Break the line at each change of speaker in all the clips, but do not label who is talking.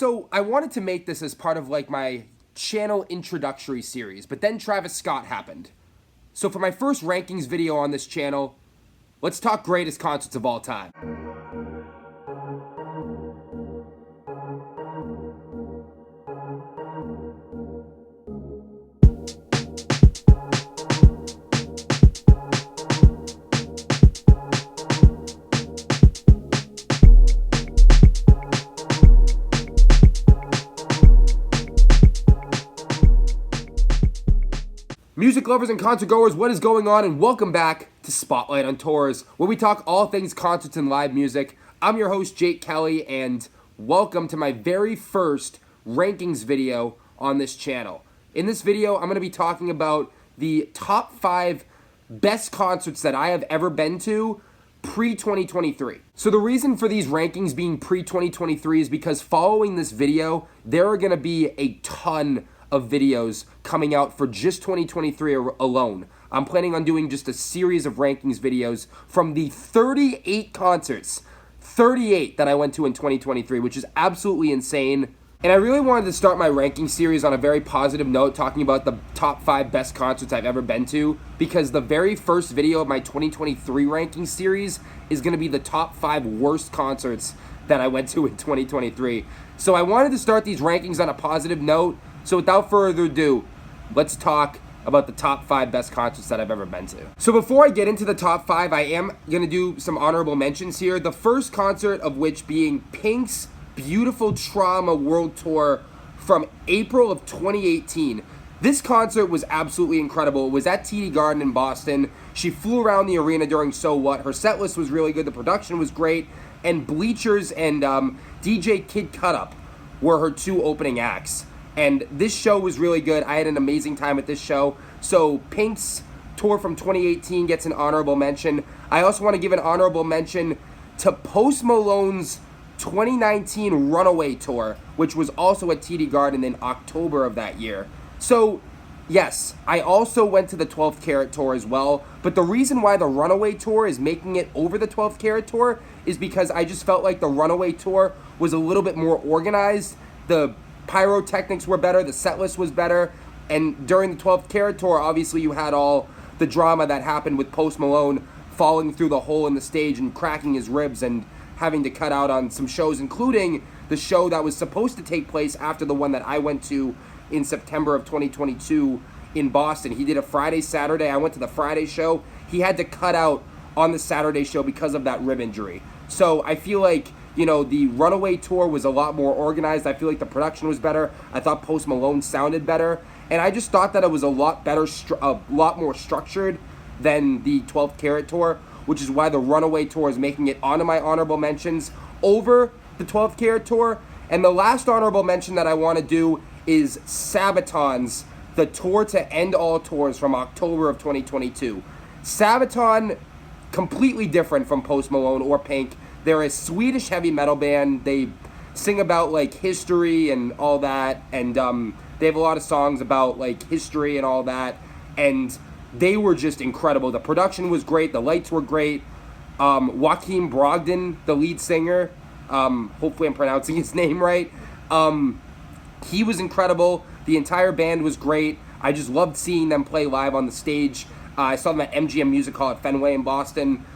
So I wanted to make this as part of like my channel introductory series, but then Travis Scott happened. So for my first rankings video on this channel, let's talk greatest concerts of all time. Music lovers and concert goers, what is going on? And welcome back to Spotlight on Tours, where we talk all things concerts and live music. I'm your host, Jake Kelly, and welcome to my very first rankings video on this channel. In this video, I'm going to be talking about the top 5 best concerts that I have ever been to pre-2023. So the reason for these rankings being pre-2023 is because following this video, there are going to be a ton of videos coming out for just 2023 alone. I'm planning on doing just a series of rankings videos from the 38 concerts, 38 that I went to in 2023, which is absolutely insane. And I really wanted to start my ranking series on a very positive note, talking about the top 5 best concerts I've ever been to, because the very first video of my 2023 ranking series is going to be the top 5 worst concerts that I went to in 2023. So I wanted to start these rankings on a positive note. So without further ado, let's talk about the top 5 best concerts that I've ever been to. So before I get into the top 5, I am going to do some honorable mentions here. The first concert of which being Pink's Beautiful Trauma World Tour from April of 2018. This concert was absolutely incredible. It was at TD Garden in Boston. She flew around the arena during So What. Her set list was really good. The production was great. And Bleachers and DJ Kid Cutup were her 2 opening acts. And this show was really good. I had an amazing time at this show. So Pink's tour from 2018 gets an honorable mention. I also want to give an honorable mention to Post Malone's 2019 Runaway Tour, which was also at TD Garden in October of that year. So yes, I also went to the 12th Carat Tour as well. But the reason why the Runaway Tour is making it over the 12th Carat Tour is because I just felt like the Runaway Tour was a little bit more organized. The pyrotechnics were better, the set list was better, and during the 12th Carat Tour, obviously you had all the drama that happened with Post Malone falling through the hole in the stage and cracking his ribs and having to cut out on some shows, including the show that was supposed to take place after the one that I went to in September of 2022 in Boston. He did a Friday, Saturday. I went to the Friday show. He had to cut out on the Saturday show because of that rib injury. So I feel like, you know, the Runaway Tour was a lot more organized. I feel like the production was better. I thought Post Malone sounded better. And I just thought that it was a lot better, a lot more structured than the 12th Carat Tour, which is why the Runaway Tour is making it onto my honorable mentions over the 12th Carat Tour. And the last honorable mention that I want to do is Sabaton's The Tour to End All Tours from October of 2022. Sabaton, completely different from Post Malone or Pink. They're a Swedish heavy metal band. They sing about like history and all that, and they have a lot of songs about like history and all that, and they were just incredible. The production was great, the lights were great. Joakim Brogdon, the lead singer, hopefully I'm pronouncing his name right, he was incredible. The entire band was great. I just loved seeing them play live on the stage. I saw them at MGM Music Hall at Fenway in Boston.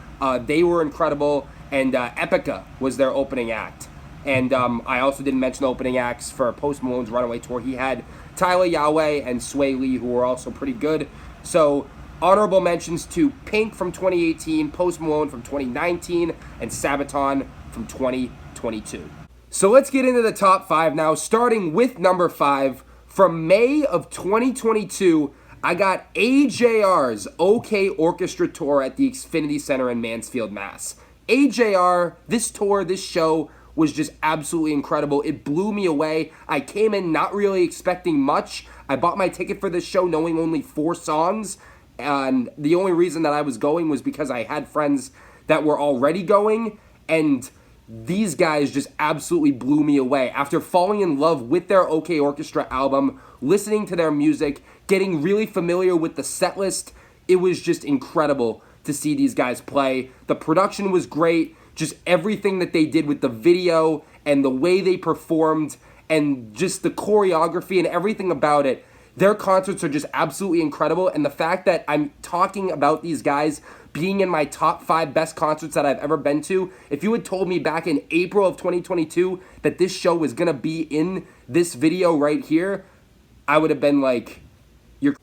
They were incredible. And Epica was their opening act. And I also didn't mention the opening acts for Post Malone's Runaway Tour. He had Tyler Yahweh and Sway Lee, who were also pretty good. So honorable mentions to Pink from 2018, Post Malone from 2019, and Sabaton from 2022. So let's get into the top 5 now, starting with number 5. From May of 2022, I got AJR's OK Orchestra Tour at the Xfinity Center in Mansfield, Mass. AJR, this tour, this show was just absolutely incredible. It blew me away. I came in not really expecting much. I bought my ticket for this show knowing only 4 songs, and the only reason that I was going was because I had friends that were already going, and these guys just absolutely blew me away. After falling in love with their OK Orchestra album, listening to their music, getting really familiar with the set list, it was just incredible to see these guys play. The production was great. Just everything that they did with the video and the way they performed and just the choreography and everything about it. Their concerts are just absolutely incredible, and the fact that I'm talking about these guys being in my top 5 best concerts that I've ever been to, if you had told me back in April of 2022 that this show was going to be in this video right here, I would have been like, you're...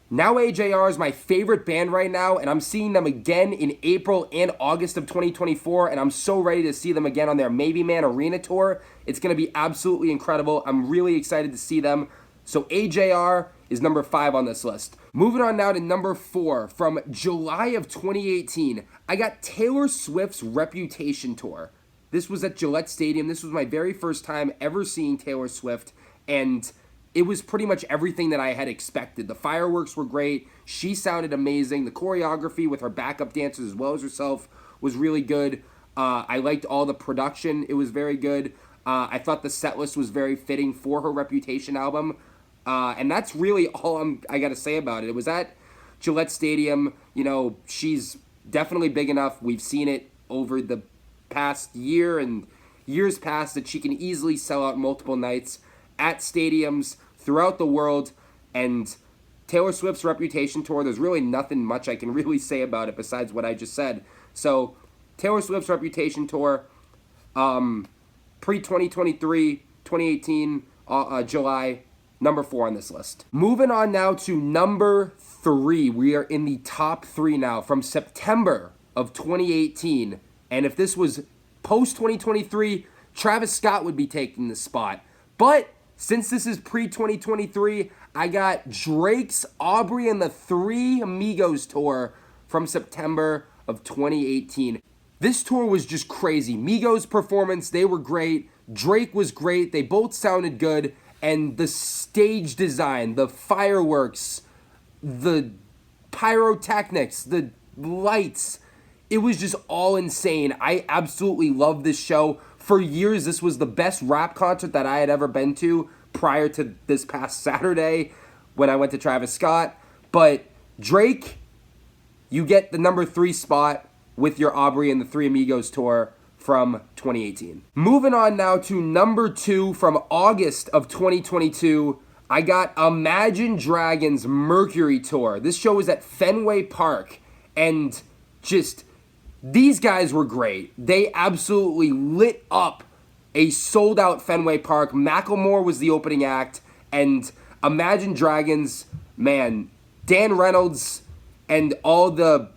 Now AJR is my favorite band right now, and I'm seeing them again in April and August of 2024, and I'm so ready to see them again on their Maybe Man Arena tour. It's going to be absolutely incredible. I'm really excited to see them. So AJR is number 5 on this list. Moving on now to number 4. From July of 2018, I got Taylor Swift's Reputation Tour. This was at Gillette Stadium. This was my very first time ever seeing Taylor Swift, and it was pretty much everything that I had expected. The fireworks were great. She sounded amazing. The choreography with her backup dancers as well as herself was really good. I liked all the production. It was very good. I thought the set list was very fitting for her Reputation album. And that's really all I got to say about it. It was at Gillette Stadium. You know, she's definitely big enough. We've seen it over the past year and years past that she can easily sell out multiple nights at stadiums throughout the world. And Taylor Swift's Reputation Tour, there's really nothing much I can really say about it besides what I just said. So Taylor Swift's Reputation Tour, pre-2023, 2018, July, number 4 on this list. Moving on now to number 3. We are in the top 3 now from September of 2018. And if this was post-2023, Travis Scott would be taking the spot. But since this is pre-2023, I got Drake's Aubrey and the Three Amigos tour from September of 2018. This tour was just crazy. Migos' performance, they were great. Drake was great. They both sounded good. And the stage design, the fireworks, the pyrotechnics, the lights, it was just all insane. I absolutely love this show. For years, this was the best rap concert that I had ever been to prior to this past Saturday when I went to Travis Scott. But Drake, you get the number 3 spot with your Aubrey and the Three Amigos tour from 2018. Moving on now to number 2 from August of 2022, I got Imagine Dragons Mercury Tour. This show was at Fenway Park, and just, these guys were great. They absolutely lit up a sold-out Fenway Park. Macklemore was the opening act, and Imagine Dragons, man, Dan Reynolds and all the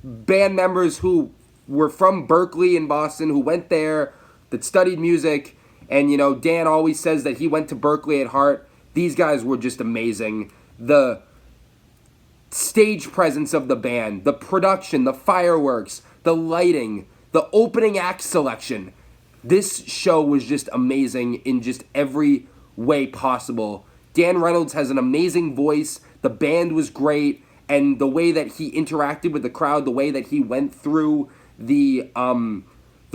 band members who were from Berkeley in Boston, who went there, that studied music, and, you know, Dan always says that he went to Berkeley at heart. These guys were just amazing. The stage presence of the band, the production, the fireworks, the lighting, the opening act selection. This show was just amazing in just every way possible. Dan Reynolds has an amazing voice. The band was great, and the way that he interacted with the crowd, the way that he went through the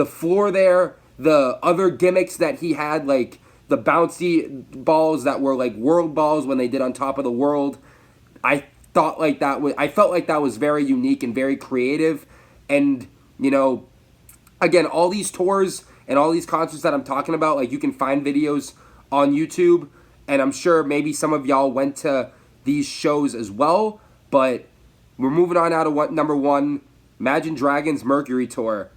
floor there, the other gimmicks that he had, like the bouncy balls that were like world balls when they did On Top of the World. I felt like that was very unique and very creative. And, you know, again, all these tours and all these concerts that I'm talking about, like, you can find videos on YouTube, and I'm sure maybe some of y'all went to these shows as well. But we're moving on now to number 1. Imagine Dragons Mercury Tour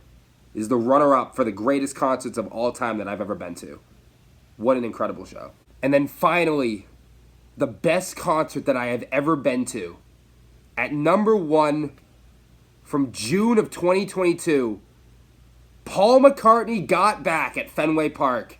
is the runner-up for the greatest concerts of all time that I've ever been to. What an incredible show. And then finally, the best concert that I have ever been to. At number 1, from June of 2022, Paul McCartney got back at Fenway Park.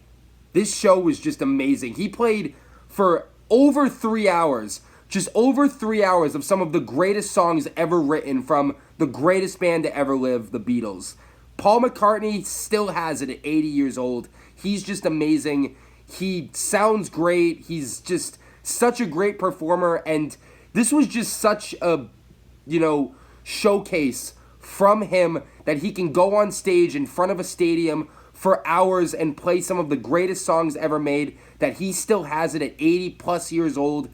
This show was just amazing. He played for over 3 hours. Just over 3 hours of some of the greatest songs ever written from the greatest band to ever live, the Beatles. Paul McCartney still has it at 80 years old. He's just amazing. He sounds great. He's just such a great performer. And this was just such a, you know, showcase from him that he can go on stage in front of a stadium for hours and play some of the greatest songs ever made, that he still has it at 80 plus years old.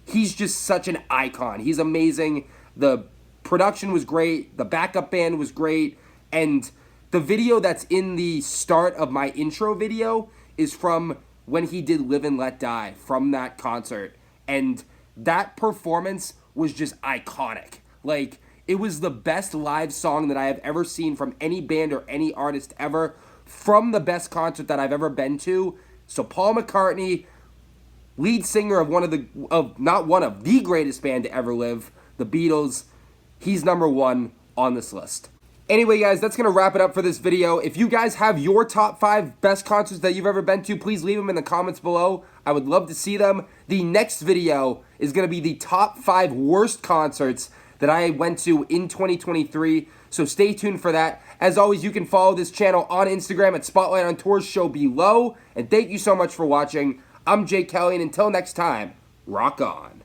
He's just such an icon. He's amazing. The production was great. The backup band was great. And The video that's in the start of my intro video is from when he did Live and Let Die, from that concert. And that performance was just iconic. Like, it was the best live song that I have ever seen from any band or any artist ever, from the best concert that I've ever been to. So Paul McCartney, lead singer of the greatest band to ever live, the Beatles, he's number one on this list. Anyway, guys, that's going to wrap it up for this video. If you guys have your top 5 best concerts that you've ever been to, please leave them in the comments below. I would love to see them. The next video is going to be the top 5 worst concerts that I went to in 2023, so stay tuned for that. As always, you can follow this channel on Instagram at Spotlight on Tours show below, and thank you so much for watching. I'm Jake Kelly, and until next time, rock on.